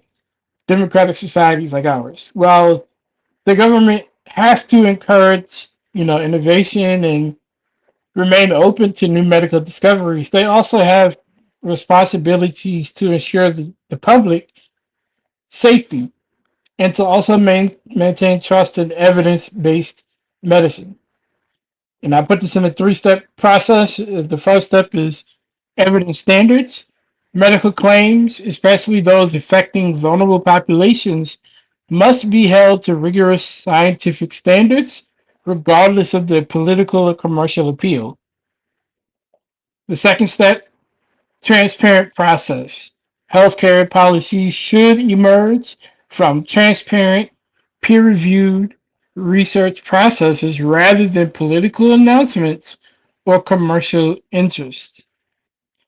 Speaker 5: democratic societies like ours. While the government has to encourage, innovation and remain open to new medical discoveries, they also have responsibilities to ensure the public safety and to also maintain trust in evidence-based medicine. And I put this in a three-step process. The first step is evidence standards. Medical claims, especially those affecting vulnerable populations, must be held to rigorous scientific standards, regardless of their political or commercial appeal. The second step, transparent process. Healthcare policy should emerge from transparent, peer reviewed research processes rather than political announcements or commercial interest.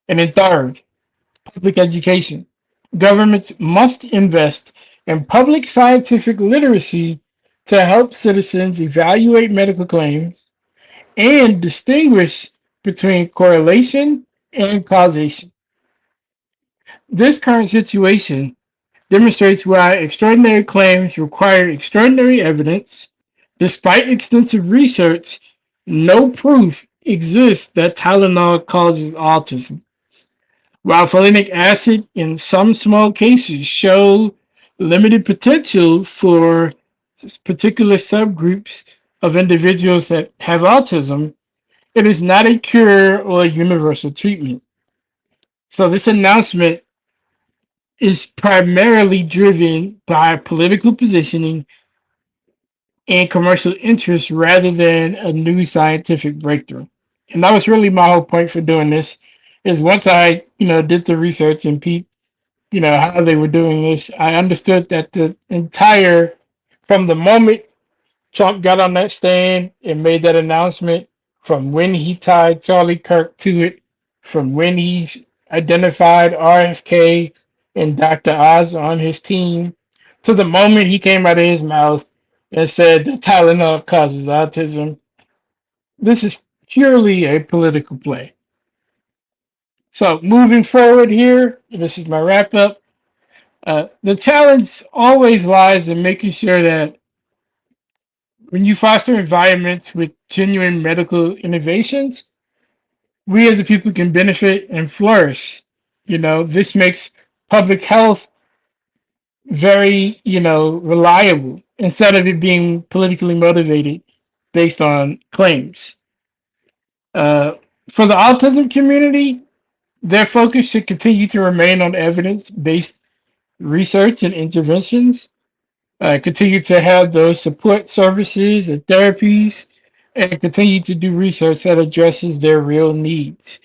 Speaker 5: And then, third, public education. Governments must invest in public scientific literacy to help citizens evaluate medical claims and distinguish between correlation and causation. This current situation demonstrates why extraordinary claims require extraordinary evidence. Despite extensive research, no proof exists that Tylenol causes autism. While folinic acid in some small cases show limited potential for particular subgroups of individuals that have autism, it is not a cure or a universal treatment. So this announcement is primarily driven by political positioning and commercial interest rather than a new scientific breakthrough. And that was really my whole point for doing this. Is once I, did the research and peeped, how they were doing this, I understood that from the moment Trump got on that stand and made that announcement, from when he tied Charlie Kirk to it, from when he identified RFK and Dr. Oz on his team, to the moment he came out of his mouth and said that Tylenol causes autism, this is purely a political play. So moving forward here, this is my wrap up. The challenge always lies in making sure that when you foster environments with genuine medical innovations, we as a people can benefit and flourish. This makes public health very, reliable instead of it being politically motivated based on claims. Uh, for the autism community, their focus should continue to remain on evidence based research and interventions, continue to have those support services and therapies, and continue to do research that addresses their real needs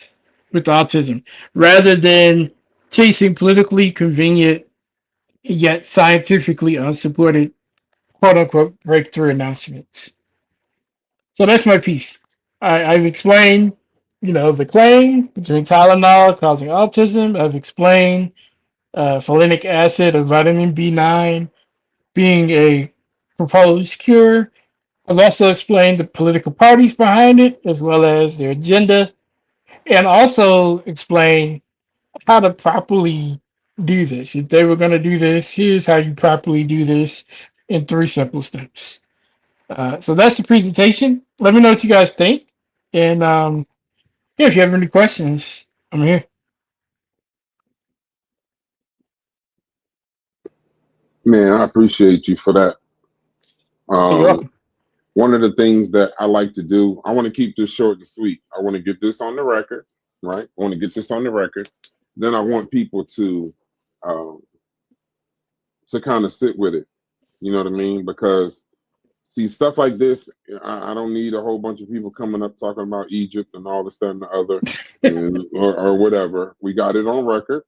Speaker 5: with autism, rather than chasing politically convenient yet scientifically unsupported quote unquote breakthrough announcements. So that's my piece. I've explained, the claim between Tylenol causing autism. I've explained folinic acid or vitamin B9 being a proposed cure. I've also explained the political parties behind it, as well as their agenda, and also explained how to properly do this. If they were going to do this, here's how you properly do this in 3 simple steps. So that's the presentation. Let me know what you guys think. And yeah, if you have any questions, I'm here.
Speaker 6: Man, I appreciate you for that.
Speaker 5: You're welcome.
Speaker 6: One of the things that I like to do, I want to keep this short and sweet. I want to get this on the record, right? I want to get this on the record. Then I want people to kind of sit with it. You know what I mean? Because see, stuff like this, I don't need a whole bunch of people coming up talking about Egypt and all this, that, and the other, or whatever. We got it on record.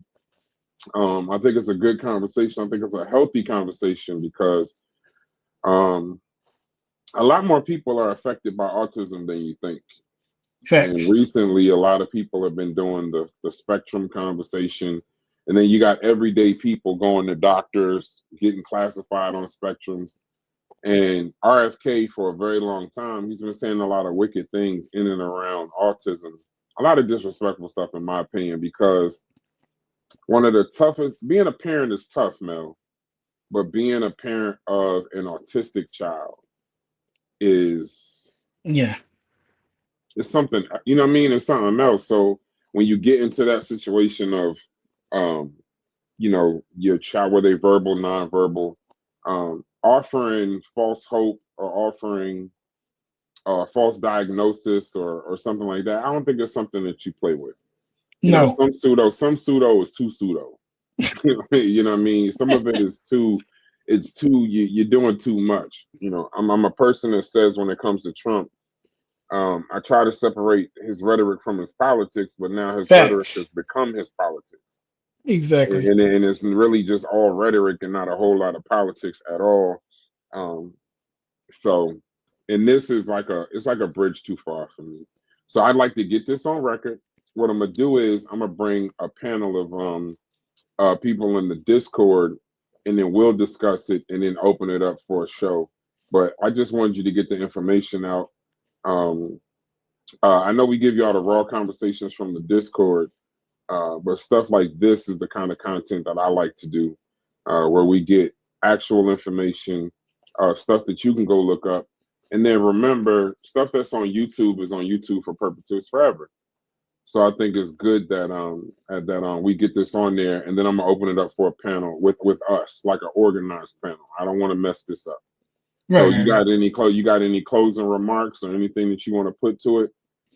Speaker 6: I think it's a good conversation. I think it's a healthy conversation because a lot more people are affected by autism than you think.
Speaker 5: Facts.
Speaker 6: And recently, a lot of people have been doing the spectrum conversation. And then you got everyday people going to doctors, getting classified on spectrums. And RFK, for a very long time, he's been saying a lot of wicked things in and around autism. A lot of disrespectful stuff, in my opinion, because one of the toughest, being a parent is tough, Mel, but being a parent of an autistic child is,
Speaker 5: Yeah.
Speaker 6: it's something, you know what I mean? It's something else. So when you get into that situation of, your child, whether they verbal, nonverbal, offering false hope or offering false diagnosis or something like that, I don't think it's something that you play with.
Speaker 5: No.
Speaker 6: Some pseudo is too pseudo. You know what I mean? Some of it is too. It's too. You're doing too much. I'm a person that says when it comes to Trump, I try to separate his rhetoric from his politics, but now his rhetoric has
Speaker 5: Facts.
Speaker 6: become his politics,
Speaker 5: Exactly.
Speaker 6: and it's really just all rhetoric and not a whole lot of politics at all. Um, so, and this is it's like a bridge too far for me. So I'd like to get this on record. What I'm gonna do is I'm gonna bring a panel of people in the Discord, and then we'll discuss it and then open it up for a show. But I just wanted you to get the information out. Um, I know we give you all the raw conversations from the Discord, but stuff like this is the kind of content that I like to do, where we get actual information, stuff that you can go look up. And then remember, stuff that's on YouTube is on YouTube for perpetuity forever. So I think it's good that we get this on there, and then I'm gonna open it up for a panel with us, like an organized panel. I don't want to mess this up. So
Speaker 5: Right.
Speaker 6: you got any closing remarks or anything that you want to put to it,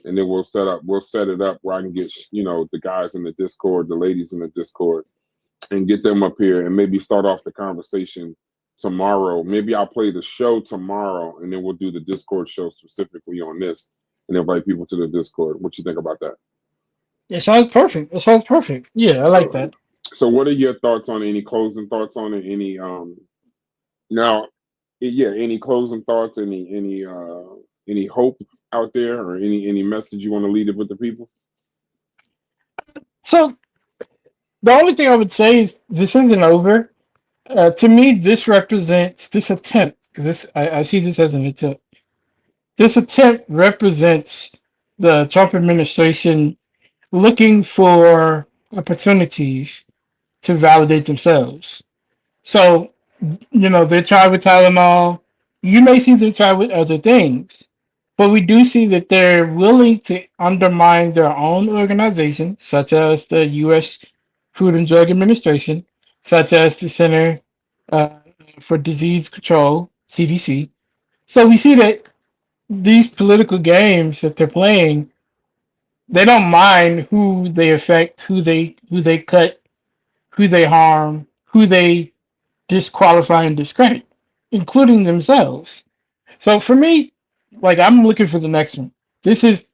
Speaker 6: and then we'll set it up where I can get the guys in the Discord, the ladies in the Discord, and get them up here and maybe start off the conversation tomorrow. Maybe I'll play the show tomorrow, and then we'll do the Discord show specifically on this and invite people to the Discord. What you think about that?
Speaker 5: It sounds perfect. It sounds perfect. Yeah, I like that.
Speaker 6: So what are your thoughts on it? Any closing thoughts on it? Any now yeah, any closing thoughts, any hope out there, or any message you want to leave it with the people?
Speaker 5: So the only thing I would say is this isn't over. To me, this represents this attempt. This I see this as an attempt. This attempt represents the Trump administration looking for opportunities to validate themselves. So, they try with Tylenol. You may see them try with other things, but we do see that they're willing to undermine their own organization, such as the U.S. Food and Drug Administration, such as the Center uh, for Disease Control, CDC. So we see that these political games that they're playing, they don't mind who they affect, who they cut, who they harm, who they disqualify and discredit, including themselves. So for me, like I'm looking for the next one. This is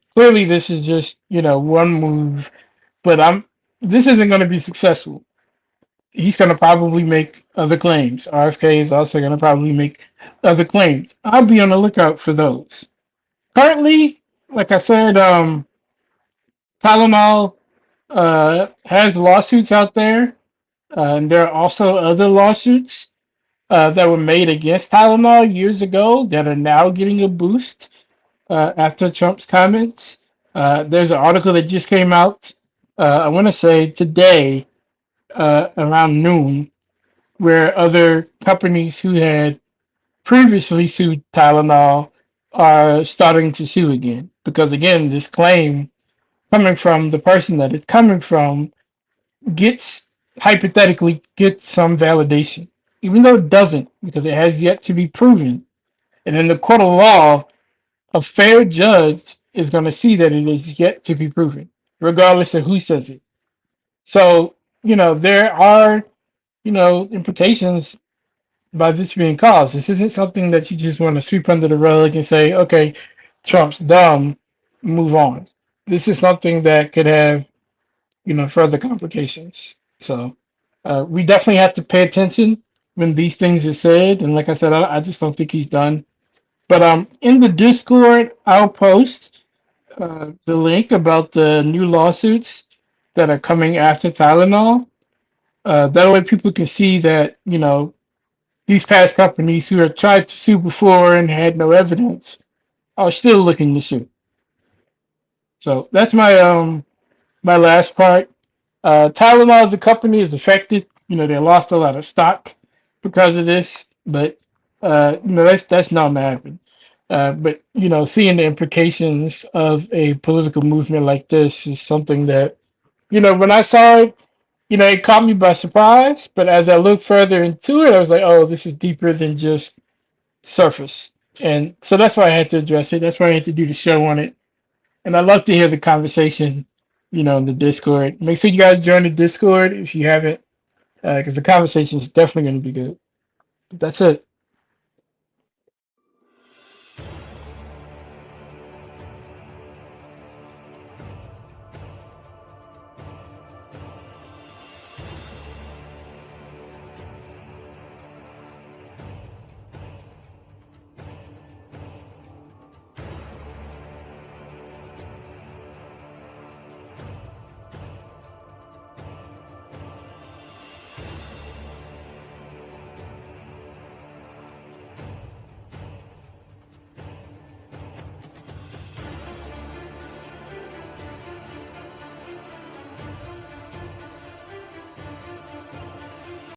Speaker 5: just, one move, but this isn't going to be successful. He's going to probably make other claims. RFK is also going to probably make other claims. I'll be on the lookout for those. Currently, like I said, Tylenol has lawsuits out there, and there are also other lawsuits that were made against Tylenol years ago that are now getting a boost after Trump's comments. There's an article that just came out, I want to say today, around noon, where other companies who had previously sued Tylenol are starting to sue again. Because again, this claim coming from the person that it's coming from hypothetically gets some validation, even though it doesn't, because it has yet to be proven. And in the court of law, a fair judge is going to see that it is yet to be proven, regardless of who says it. So, there are, implications by this being caused. This isn't something that you just want to sweep under the rug and say, okay, Trump's dumb, move on. This is something that could have, further complications. So we definitely have to pay attention when these things are said. And like I said, I just don't think he's done. But in the Discord, I'll post the link about the new lawsuits that are coming after Tylenol. That way people can see that, these past companies who have tried to sue before and had no evidence are still looking to sue. So that's my last part. Tylenol as a company is affected. They lost a lot of stock because of this, but that's not gonna happen. But seeing the implications of a political movement like this is something that when I saw it, it caught me by surprise. But as I looked further into it, I was like, oh, this is deeper than just surface. And so that's why I had to address it. That's why I had to do the show on it. And I'd love to hear the conversation, in the Discord. Make sure you guys join the Discord if you haven't, because the conversation is definitely going to be good. But that's it.